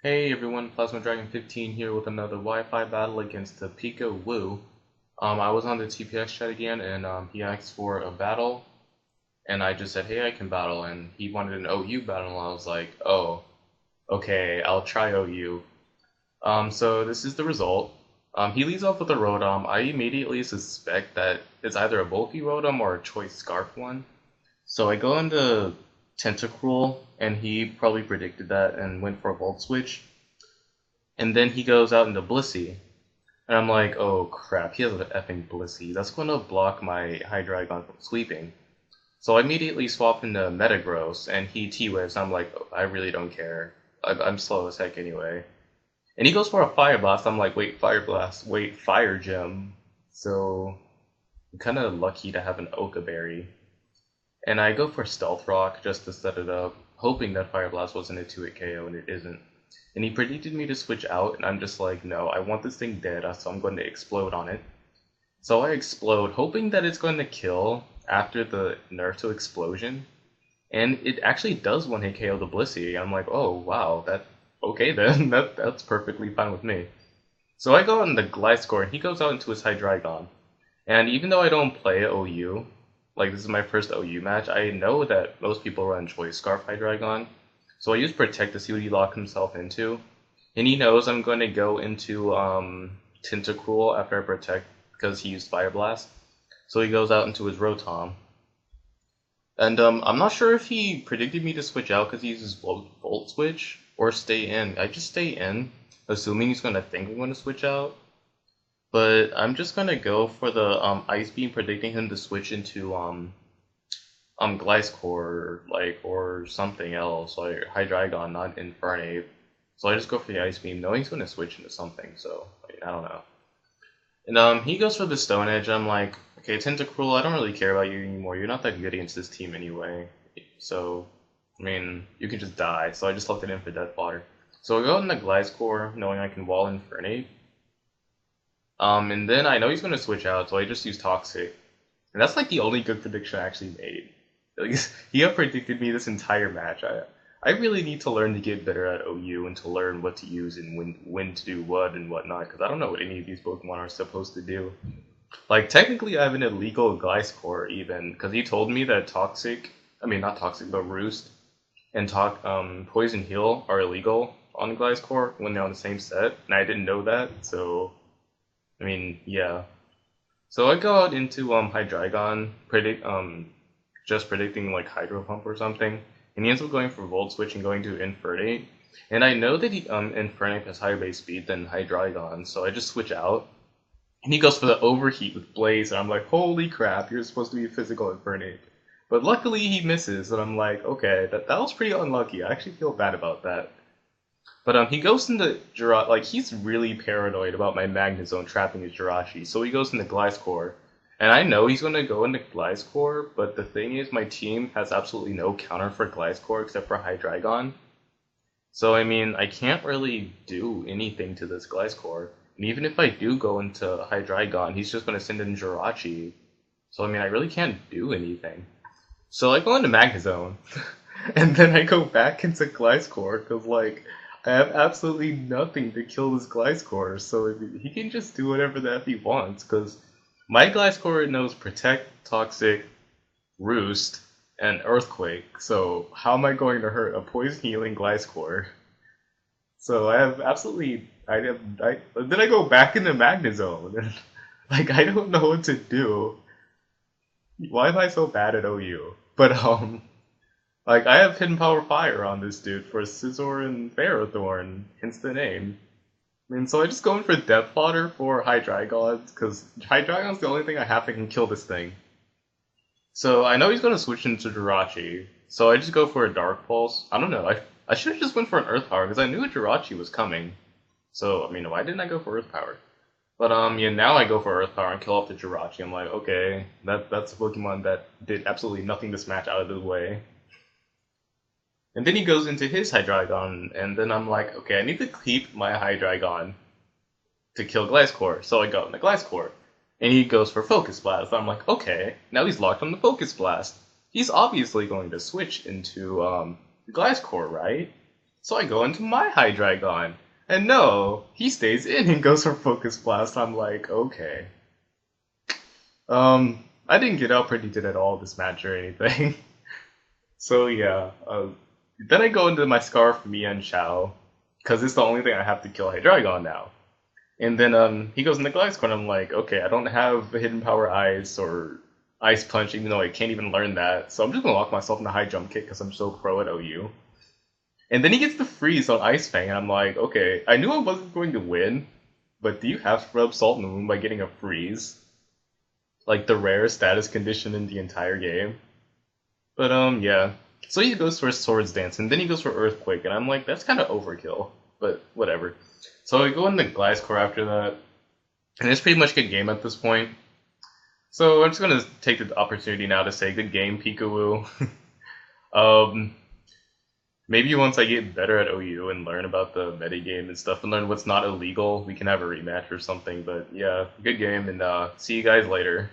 Hey everyone, Plasma Dragon 15 here with another Wi-Fi battle against the ThePikaWu. I was on the TPX chat again, and he asked for a battle, and I just said, hey, I can battle, and he wanted an OU battle, and I was like, oh, okay, I'll try OU. So this is the result. He leads off with a Rotom. I immediately suspect that it's either a bulky Rotom or a choice Scarf one. So I go into Tentacruel, and he probably predicted that and went for a Volt Switch. And then he goes out into Blissey. And I'm like, oh crap, he has an effing Blissey. That's going to block my Hydreigon from sweeping. So I immediately swap into Metagross, and he T-Waves. I'm like, oh, I really don't care. I'm slow as heck anyway. And he goes for a Fire Blast. I'm like, wait, Fire Blast. Wait, Fire Gem. So I'm kind of lucky to have an Oka Berry. And I go for Stealth Rock just to set it up, hoping that Fire Blast wasn't a 2-hit KO, and it isn't. And he predicted me to switch out, and I'm just like, no, I want this thing dead, so I'm going to explode on it. So I explode, hoping that it's going to kill after the nerf to explosion. And it actually does one hit KO the Blissey. I'm like, oh wow, okay then, that's perfectly fine with me. So I go on the Gliscor, and he goes out into his Hydreigon. And even though I don't play OU, like this is my first OU match, I know that most people run Choice Scarf Hydreigon. So I use Protect to see what he locked himself into. And he knows I'm going to go into Tentacruel after I Protect because he used Fire Blast. So he goes out into his Rotom. And I'm not sure if he predicted me to switch out because he uses Volt Switch or stay in. I just stay in, assuming he's going to think I'm going to switch out. But I'm just going to go for the Ice Beam, predicting him to switch into Gliscor, like, or something else, like Hydreigon, not Infernape. So I just go for the Ice Beam, knowing he's going to switch into something, so, I don't know. And he goes for the Stone Edge, I'm like, okay, Tentacruel, I don't really care about you anymore, you're not that good against this team anyway. So, I mean, you can just die, so I just left it in for Death Fodder. So I go into Gliscor, knowing I can wall Infernape. And then I know he's going to switch out, so I just use Toxic. And that's like the only good prediction I actually made. Like, he had predicted me this entire match. I really need to learn to get better at OU and to learn what to use and when to do what and whatnot, because I don't know what any of these Pokemon are supposed to do. Like, technically I have an illegal Gliscor even, because he told me that not Toxic, but Roost and Poison Heal are illegal on Gliscor when they're on the same set, and I didn't know that, so, I mean, yeah. So I go out into Hydreigon, just predicting like Hydro Pump or something, and he ends up going for Volt Switch and going to Infernape. And I know that Infernape has higher base speed than Hydreigon, so I just switch out. And he goes for the Overheat with Blaze, and I'm like, holy crap, you're supposed to be a physical Infernape. But luckily he misses, and I'm like, okay, that was pretty unlucky. I actually feel bad about that. But he goes into Jirachi, like he's really paranoid about my Magnezone trapping his Jirachi, so he goes into Gliscor. And I know he's going to go into Gliscor, but the thing is my team has absolutely no counter for Gliscor except for Hydreigon. So I mean, I can't really do anything to this Gliscor. And even if I do go into Hydreigon, he's just going to send in Jirachi. So I mean, I really can't do anything. So I go into Magnezone, and then I go back into Gliscor, because like, I have absolutely nothing to kill this Gliscor, so he can just do whatever the F he wants, because my Gliscor knows Protect, Toxic, Roost, and Earthquake, so how am I going to hurt a Poison Healing Gliscor? So I have absolutely, then I go back into Magnezone, and like, I don't know what to do. Why am I so bad at OU? But, like, I have Hidden Power Fire on this dude for Scizor and Ferrothorn, hence the name. I mean, so I just go in for Death Fodder for Hydreigon, because Hydreigon's the only thing I have that can kill this thing. So I know he's going to switch into Jirachi, so I just go for a Dark Pulse. I don't know, I should have just went for an Earth Power, because I knew a Jirachi was coming. So, I mean, why didn't I go for Earth Power? But, yeah, now I go for Earth Power and kill off the Jirachi. I'm like, okay, that's a Pokemon that did absolutely nothing this match out of the way. And then he goes into his Hydreigon, and then I'm like, okay, I need to keep my Hydreigon to kill Gliscor. So I go into Gliscor. And he goes for Focus Blast. I'm like, okay, now he's locked on the Focus Blast. He's obviously going to switch into Gliscor, right? So I go into my Hydreigon, and no, he stays in and goes for Focus Blast. I'm like, okay. I didn't get out predicted at all this match or anything. So yeah, then I go into my Scarf, Mia, and Chao, because it's the only thing I have to kill Hydreigon now. And then he goes in the Glass Corn. I'm like, okay, I don't have Hidden Power Ice or Ice Punch, even though I can't even learn that. So I'm just gonna lock myself in the High Jump Kick because I'm so pro at OU. And then he gets the freeze on Ice Fang, and I'm like, okay, I knew I wasn't going to win, but do you have to rub salt in the wound by getting a freeze? Like the rarest status condition in the entire game. But yeah. So he goes for Swords Dance, and then he goes for Earthquake, and I'm like, that's kind of overkill, but whatever. So I go into Glass Core after that, and it's pretty much a good game at this point. So I'm just gonna take the opportunity now to say good game, ThePikaWu. um, maybe once I get better at OU and learn about the metagame and stuff and learn what's not illegal, we can have a rematch or something. But yeah, good game, and see you guys later.